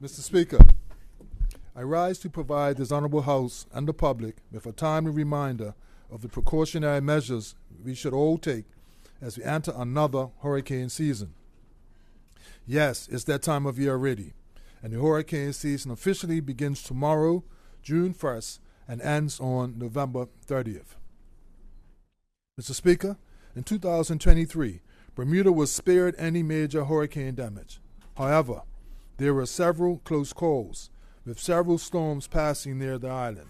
Mr. Speaker, I rise to provide this Honorable House and the public with a timely reminder of the precautionary measures we should all take as we enter another hurricane season. Yes, it's that time of year already, and the hurricane season officially begins tomorrow, June 1st, and ends on November 30th. Mr. Speaker, in 2023, Bermuda was spared any major hurricane damage. However, there were several close calls, with several storms passing near the island.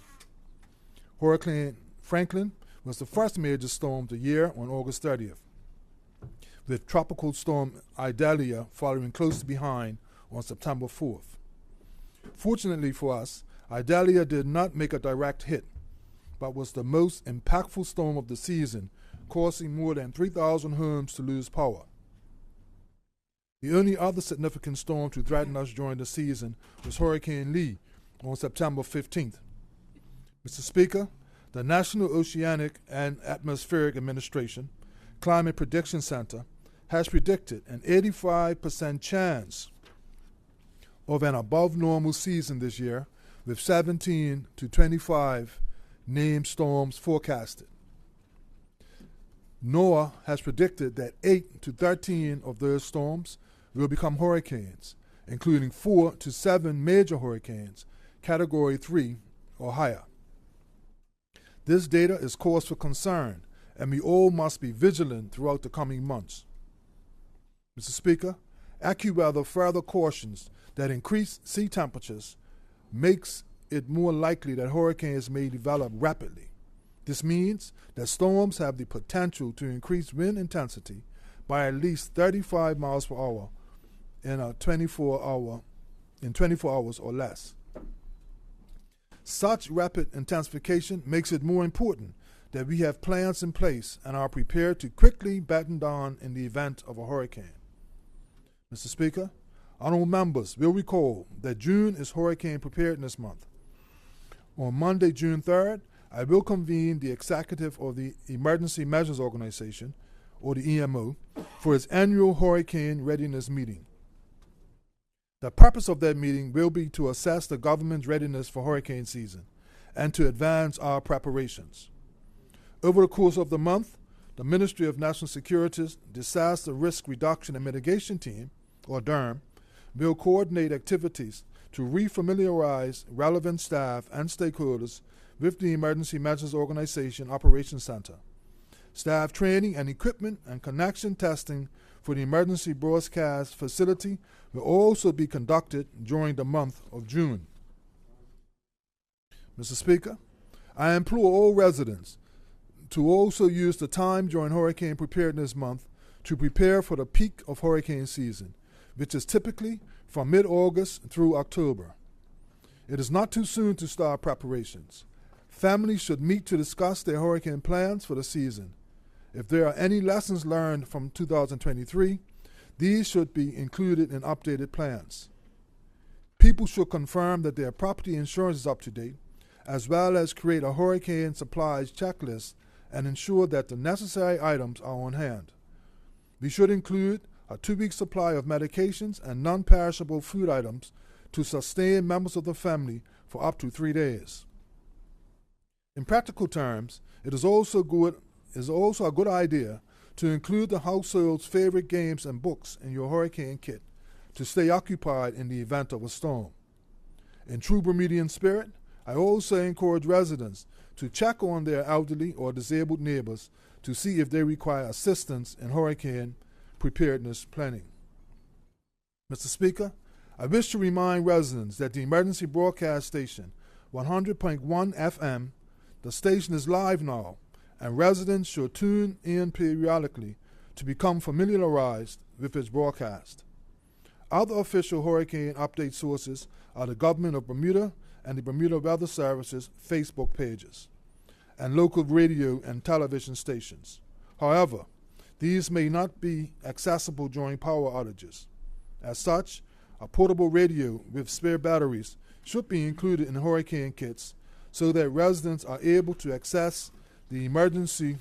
Hurricane Franklin was the first major storm of the year on August 30th, with Tropical Storm Idalia following close behind on September 4th. Fortunately for us, Idalia did not make a direct hit, but was the most impactful storm of the season, causing more than 3,000 homes to lose power. The only other significant storm to threaten us during the season was Hurricane Lee on September 15th. Mr. Speaker, the National Oceanic and Atmospheric Administration Climate Prediction Center has predicted an 85% chance of an above-normal season this year, with 17 to 25 named storms forecasted. NOAA has predicted that 8 to 13 of those storms will become hurricanes, including 4 to 7 major hurricanes, Category 3 or higher. This data is cause for concern, and we all must be vigilant throughout the coming months. Mr. Speaker, AccuWeather further cautions that increased sea temperatures makes it more likely that hurricanes may develop rapidly. This means that storms have the potential to increase wind intensity by at least 35 miles per hour in 24 hours or less. Such rapid intensification makes it more important that we have plans in place and are prepared to quickly batten down in the event of a hurricane. Mr. Speaker, honorable members will recall that June is Hurricane Preparedness Month. On Monday, June 3rd, I will convene the executive of the Emergency Measures Organization, or the EMO, for its annual Hurricane Readiness Meeting. The purpose of that meeting will be to assess the government's readiness for hurricane season and to advance our preparations. Over the course of the month, the Ministry of National Security's Disaster Risk Reduction and Mitigation Team, or DERM, will coordinate activities to refamiliarize relevant staff and stakeholders with the Emergency Measures Organization Operations Center. Staff training and equipment and connection testing for the emergency broadcast facility will also be conducted during the month of June. Mr. Speaker, I implore all residents to also use the time during Hurricane Preparedness Month to prepare for the peak of hurricane season, which is typically from mid-August through October. It is not too soon to start preparations. Families should meet to discuss their hurricane plans for the season. If there are any lessons learned from 2023, these should be included in updated plans. People should confirm that their property insurance is up to date, as well as create a hurricane supplies checklist and ensure that the necessary items are on hand. We should include a 2-week supply of medications and non-perishable food items to sustain members of the family for up to 3 days. In practical terms, it is also a good idea to include the household's favorite games and books in your hurricane kit to stay occupied in the event of a storm. In true Bermudian spirit, I also encourage residents to check on their elderly or disabled neighbors to see if they require assistance in hurricane preparedness planning. Mr. Speaker, I wish to remind residents that the emergency broadcast station, 100.1 FM, the station is live now, and residents should tune in periodically to become familiarized with its broadcast. Other official hurricane update sources are the Government of Bermuda and the Bermuda Weather Service's Facebook pages, and local radio and television stations. However, these may not be accessible during power outages. As such, a portable radio with spare batteries should be included in hurricane kits so that residents are able to access the emergency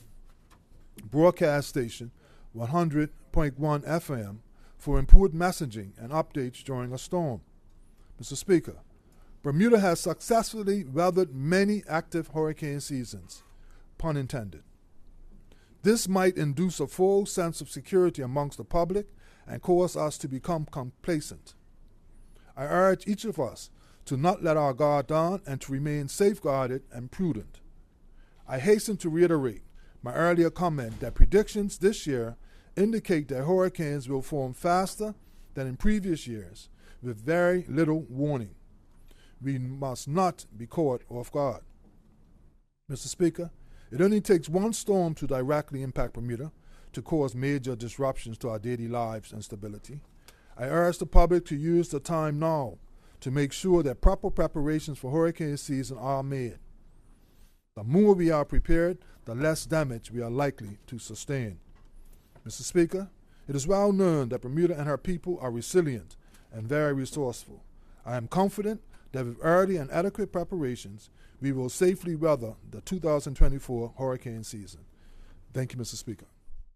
broadcast station 100.1 FM for important messaging and updates during a storm. Mr. Speaker, Bermuda has successfully weathered many active hurricane seasons, pun intended. This might induce a full sense of security amongst the public and cause us to become complacent. I urge each of us to not let our guard down and to remain safeguarded and prudent. I hasten to reiterate my earlier comment that predictions this year indicate that hurricanes will form faster than in previous years with very little warning. We must not be caught off guard. Mr. Speaker, it only takes one storm to directly impact Bermuda to cause major disruptions to our daily lives and stability. I urge the public to use the time now to make sure that proper preparations for hurricane season are made. The more we are prepared, the less damage we are likely to sustain. Mr. Speaker, it is well known that Bermuda and her people are resilient and very resourceful. I am confident that with early and adequate preparations, we will safely weather the 2024 hurricane season. Thank you, Mr. Speaker.